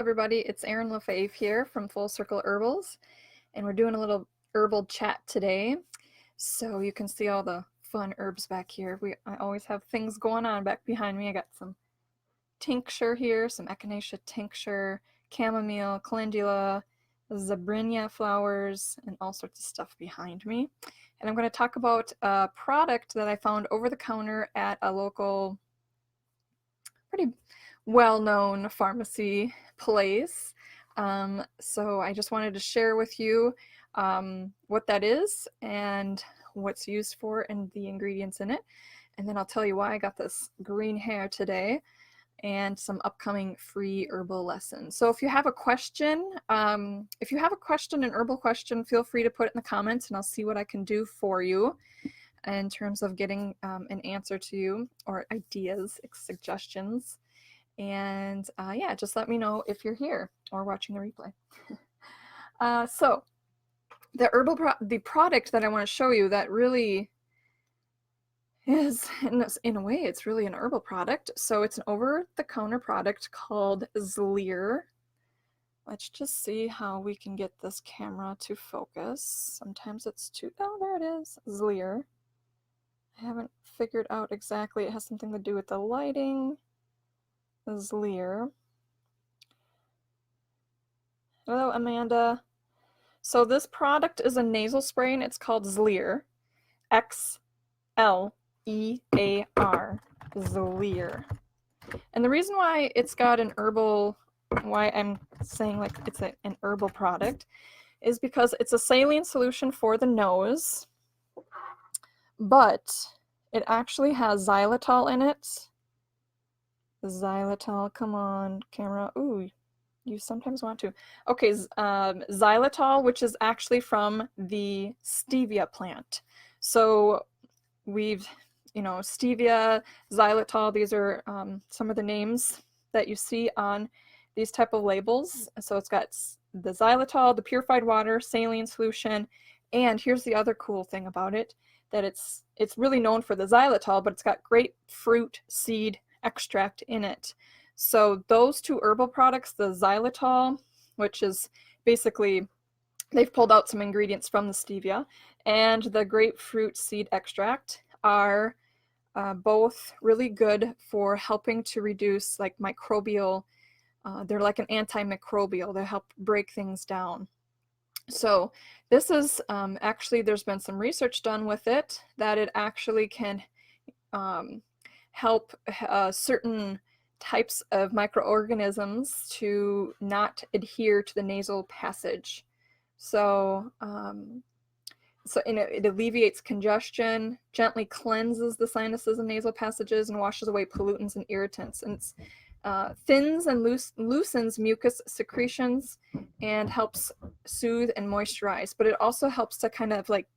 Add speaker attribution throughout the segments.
Speaker 1: Everybody, it's Erin LaFaive here from Circle Herbals, and we're doing a little herbal chat today. So you can see all the fun herbs back here. I always have things going on back behind me. I got some tincture here, some echinacea tincture, chamomile, calendula, zabrinja flowers, and all sorts of stuff behind me. And I'm going to talk about a product that I found over the counter at a local, pretty well-known pharmacy place. So I just wanted to share with you what that is and what's used for and the ingredients in it. And then I'll tell you why I got this green hair today and some upcoming free herbal lessons. So if you have a question, an herbal question, feel free to put it in the comments and I'll see what I can do for you in terms of getting an answer to you, or ideas, suggestions. And yeah, just let me know if you're here or watching the replay. So the product that I want to show you that really is, in a way, it's really an herbal product. So it's an over-the-counter product called Xlear. Let's just see how we can get this camera to focus. Sometimes it's too, oh, there it is, Xlear. I haven't figured out exactly, it has something to do with the lighting. Xlear. Hello, Amanda. So this product is a nasal spray and it's called Xlear. Xlear. Xlear. And the reason why it's got an herbal, why I'm saying like it's an herbal product, is because it's a saline solution for the nose, but it actually has xylitol in it. Xylitol, come on, camera. Ooh, you sometimes want to. Okay, xylitol, which is actually from the stevia plant. So we've, stevia, xylitol, these are some of the names that you see on these type of labels. So it's got the xylitol, the purified water, saline solution, and here's the other cool thing about it, that it's really known for the xylitol, but it's got grapefruit seed extract in it. So those two herbal products, the xylitol, which is basically, they've pulled out some ingredients from the stevia, and the grapefruit seed extract are both really good for helping to reduce like microbial, they're like an antimicrobial, they help break things down. So this is actually, there's been some research done with it that it actually can help certain types of microorganisms to not adhere to the nasal passage. So, it alleviates congestion, gently cleanses the sinuses and nasal passages, and washes away pollutants and irritants. And it's thins and loosens mucus secretions and helps soothe and moisturize. But it also helps to kind of like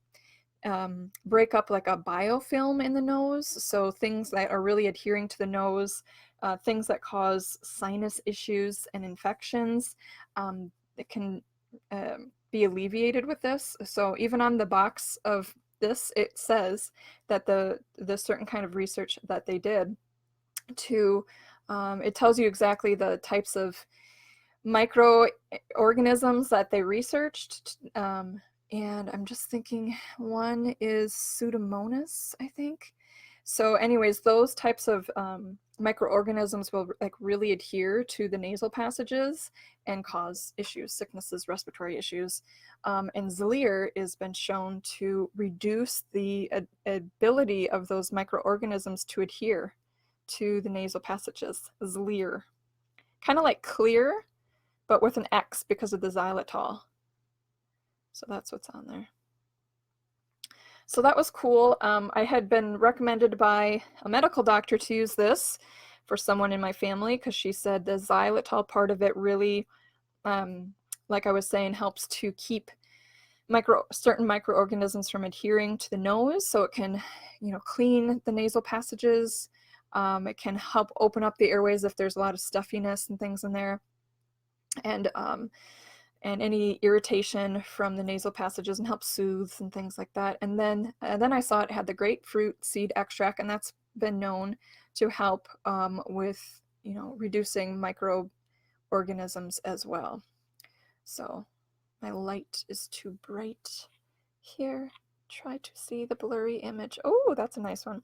Speaker 1: break up like a biofilm in the nose. So things that are really adhering to the nose, things that cause sinus issues and infections, it can be alleviated with this. So even on the box of this, it says that the certain kind of research that they did to, it tells you exactly the types of microorganisms that they researched. And I'm just thinking one is Pseudomonas, I think. So anyways, those types of microorganisms will like really adhere to the nasal passages and cause issues, sicknesses, respiratory issues. And Xlear has been shown to reduce the ability of those microorganisms to adhere to the nasal passages. Xlear. Kind of like clear, but with an X because of the xylitol. So that's what's on there. So that was cool. I had been recommended by a medical doctor to use this for someone in my family because she said the xylitol part of it really, like I was saying, helps to keep certain microorganisms from adhering to the nose, so it can, clean the nasal passages. It can help open up the airways if there's a lot of stuffiness and things in there, and any irritation from the nasal passages, and help soothe and things like that. And then I saw it had the grapefruit seed extract, and that's been known to help with reducing organisms as well. So my light is too bright here. Try to see the blurry image. Oh, that's a nice one.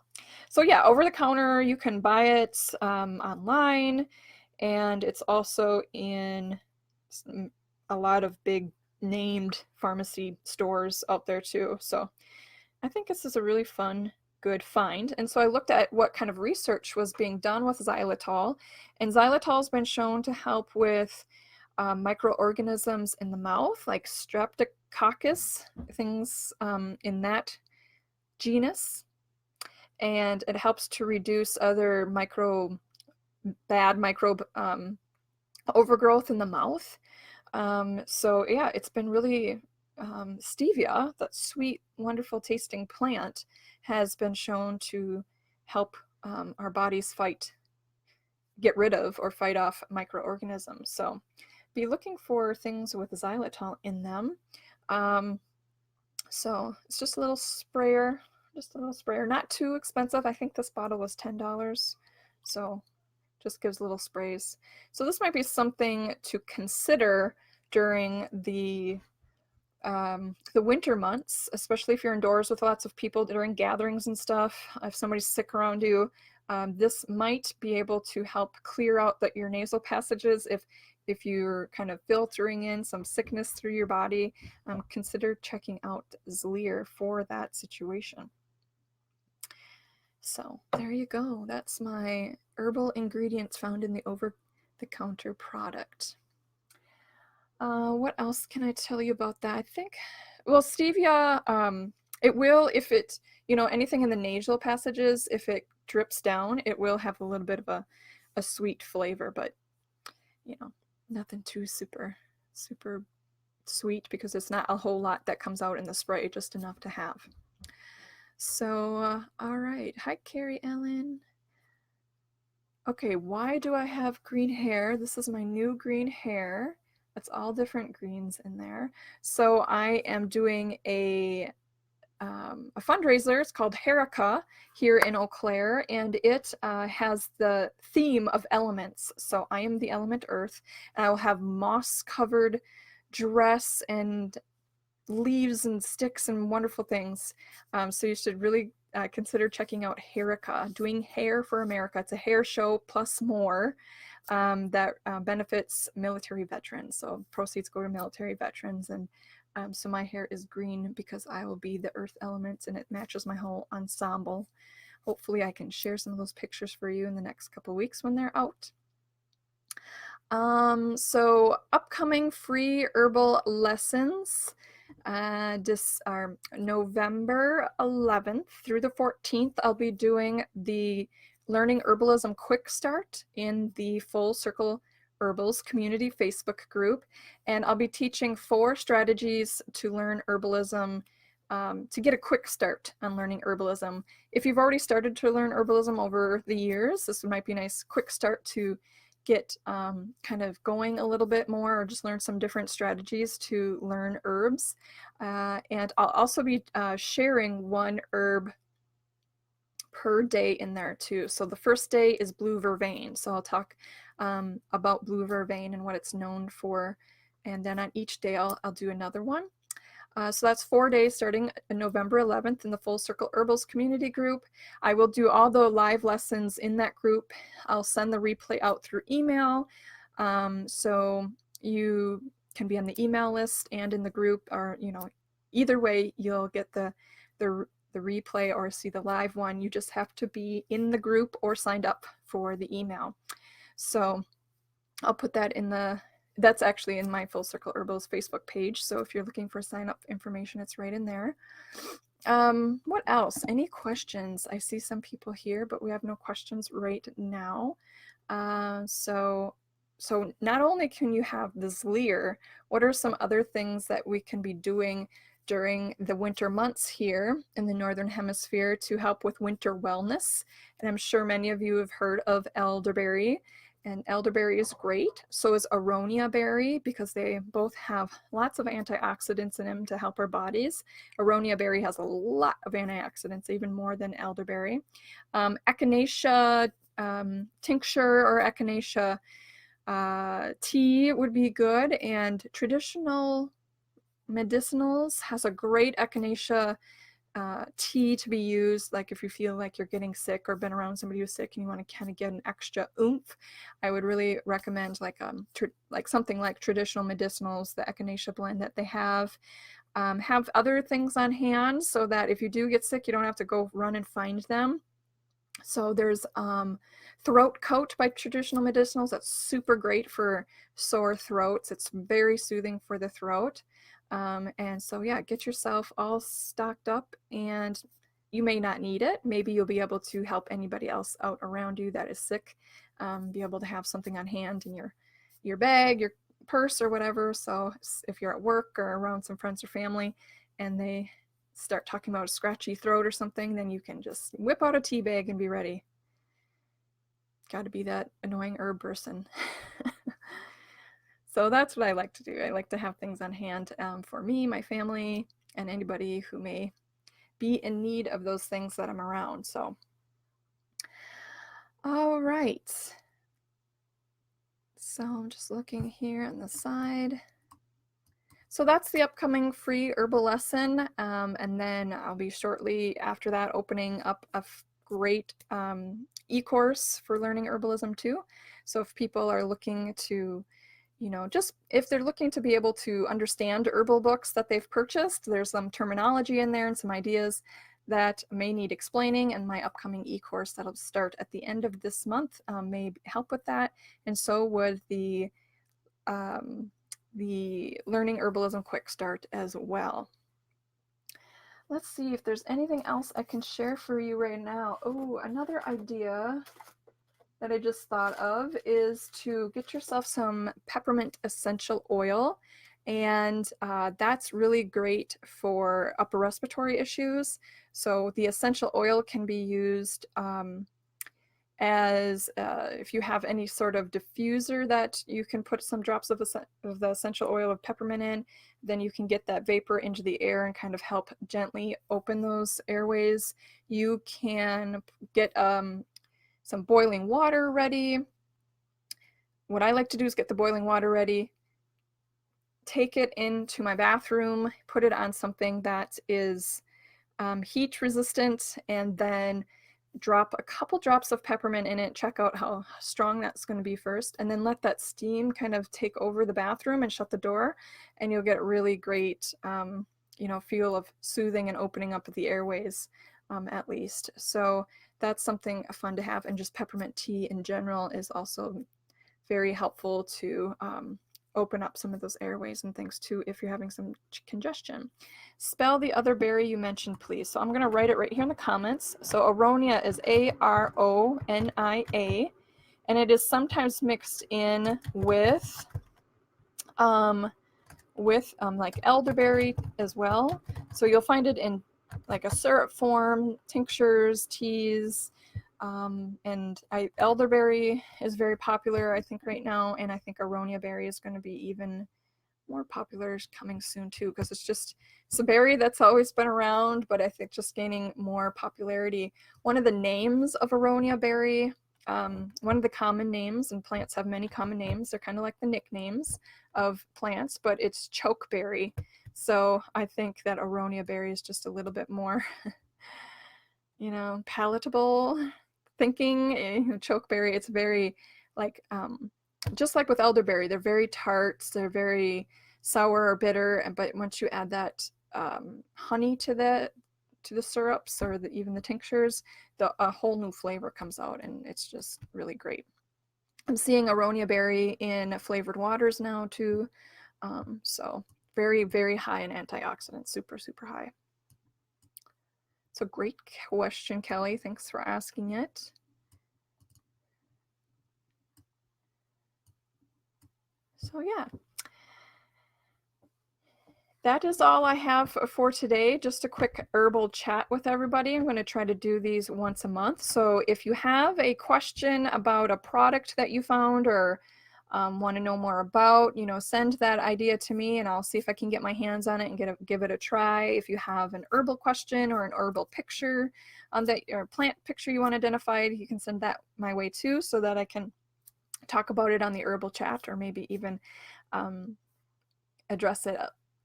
Speaker 1: So yeah, over the counter, you can buy it online, and it's also in a lot of big named pharmacy stores out there too. So I think this is a really fun, good find. And so I looked at what kind of research was being done with xylitol, and xylitol has been shown to help with microorganisms in the mouth, like streptococcus, things in that genus. And it helps to reduce other bad microbe overgrowth in the mouth. So yeah, it's been really, stevia, that sweet, wonderful tasting plant, has been shown to help our bodies get rid of or fight off microorganisms. So be looking for things with xylitol in them. So it's just a little sprayer, not too expensive. I think this bottle was $10. So just gives little sprays. So this might be something to consider during the winter months, especially if you're indoors with lots of people during gatherings and stuff. If somebody's sick around you, this might be able to help clear out your nasal passages. If you're kind of filtering in some sickness through your body, consider checking out Xlear for that situation. So there you go. That's my herbal ingredients found in the over-the-counter product. What else can I tell you about that? I think, well, stevia, it will, if it, anything in the nasal passages, if it drips down, it will have a little bit of a sweet flavor, but, nothing too super sweet, because it's not a whole lot that comes out in the spray, just enough to have. So, all right. Hi, Carrie Ellen. Okay, why do I have green hair? This is my new green hair. It's all different greens in there. So I am doing a fundraiser. It's called Herica here in Eau Claire, and it has the theme of elements. So I am the element earth, and I will have moss-covered dress and leaves and sticks and wonderful things. So you should really consider checking out Herica, doing hair for America. It's a hair show plus more that benefits military veterans. So proceeds go to military veterans. And so my hair is green because I will be the earth elements, and it matches my whole ensemble. Hopefully I can share some of those pictures for you in the next couple weeks when they're out. So upcoming free herbal lessons. This are November 11th through the 14th. I'll be doing the Learning Herbalism Quick Start in the Full Circle Herbals community Facebook group, and I'll be teaching 4 strategies to learn herbalism, to get a quick start on learning herbalism. If you've already started to learn herbalism over the years, this might be a nice quick start to get kind of going a little bit more, or just learn some different strategies to learn herbs. And I'll also be sharing 1 herb per day in there too. So the first day is blue vervain. So I'll talk about blue vervain and what it's known for. And then on each day I'll do another one. So that's 4 days starting November 11th in the Full Circle Herbals community group. I will do all the live lessons in that group. I'll send the replay out through email. So you can be on the email list and in the group, or, either way, you'll get the replay or see the live one. You just have to be in the group or signed up for the email. So I'll put that that's actually in my Full Circle Herbals Facebook page. So if you're looking for sign up information, it's right in there. What else? Any questions? I see some people here, but we have no questions right now. So not only can you have the Xlear, what are some other things that we can be doing during the winter months here in the Northern Hemisphere to help with winter wellness? And I'm sure many of you have heard of elderberry, and elderberry is great. So is aronia berry, because they both have lots of antioxidants in them to help our bodies. Aronia berry has a lot of antioxidants, even more than elderberry. Echinacea tincture or echinacea Tea would be good, and traditional medicinals has a great echinacea tea to be used, like if you feel like you're getting sick or been around somebody who's sick and you want to kind of get an extra oomph. I would really recommend like something like traditional medicinals, the echinacea blend that they have. Have other things on hand so that if you do get sick, you don't have to go run and find them. So there's Throat Coat by Traditional Medicinals. That's super great for sore throats. It's very soothing for the throat. And so yeah, get yourself all stocked up, and you may not need it. Maybe you'll be able to help anybody else out around you that is sick. Be able to have something on hand in your bag, your purse, or whatever. So if you're at work or around some friends or family and they start talking about a scratchy throat or something, then you can just whip out a tea bag and be ready. Got to be that annoying herb person. So that's what I like to do. I like to have things on hand for me, my family, and anybody who may be in need of those things that I'm around. So, all right. So I'm just looking here on the side. So that's the upcoming free herbal lesson. And then I'll be shortly after that opening up a great e-course for learning herbalism too. So if people are looking to, just if they're looking to be able to understand herbal books that they've purchased, there's some terminology in there and some ideas that may need explaining, and my upcoming e-course that'll start at the end of this month may help with that. And so would the Learning Herbalism Quick Start as well. Let's see if there's anything else I can share for you right now. Oh, another idea that I just thought of is to get yourself some peppermint essential oil. And that's really great for upper respiratory issues. So the essential oil can be used as if you have any sort of diffuser that you can put some drops of the essential oil of peppermint in, then you can get that vapor into the air and kind of help gently open those airways. You can get some boiling water ready. What I like to do is get the boiling water ready, take it into my bathroom, put it on something that is heat resistant, and then drop a couple drops of peppermint in it, check out how strong that's going to be first, and then let that steam kind of take over the bathroom and shut the door, and you'll get really great feel of soothing and opening up the airways at least. So that's something fun to have. And just peppermint tea in general is also very helpful to open up some of those airways and things too if you're having some congestion. Spell the other berry you mentioned, please. So I'm going to write it right here in the comments. So aronia is A-R-O-N-I-A, and it is sometimes mixed in with like elderberry as well. So you'll find it in like a syrup form, tinctures, teas, and elderberry is very popular, I think, right now, and I think aronia berry is going to be even more popular coming soon too, because it's a berry that's always been around, but I think just gaining more popularity. One of the names of aronia berry, one of the common names, and plants have many common names, they're kind of like the nicknames of plants, but it's chokeberry. So I think that aronia berry is just a little bit more palatable thinking. Chokeberry, it's very like just like with elderberry, they're very tart, they're very sour or bitter, but once you add that honey to the syrups or even the tinctures, a whole new flavor comes out, and it's just really great. I'm seeing aronia berry in flavored waters now too, so very, very high in antioxidants, super, super high. So great question, Kelly. Thanks for asking it. So yeah, that is all I have for today. Just a quick herbal chat with everybody. I'm going to try to do these once a month. So if you have a question about a product that you found or want to know more about, send that idea to me and I'll see if I can get my hands on it and give it a try. If you have an herbal question or an herbal picture or plant picture you want identified, you can send that my way too, so that I can talk about it on the herbal chat, or maybe even address it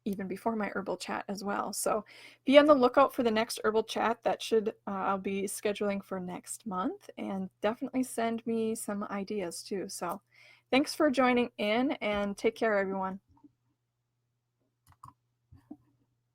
Speaker 1: even before my herbal chat as well. So be on the lookout for the next herbal chat. That should I'll be scheduling for next month, and definitely send me some ideas too. So thanks for joining in, and take care, everyone.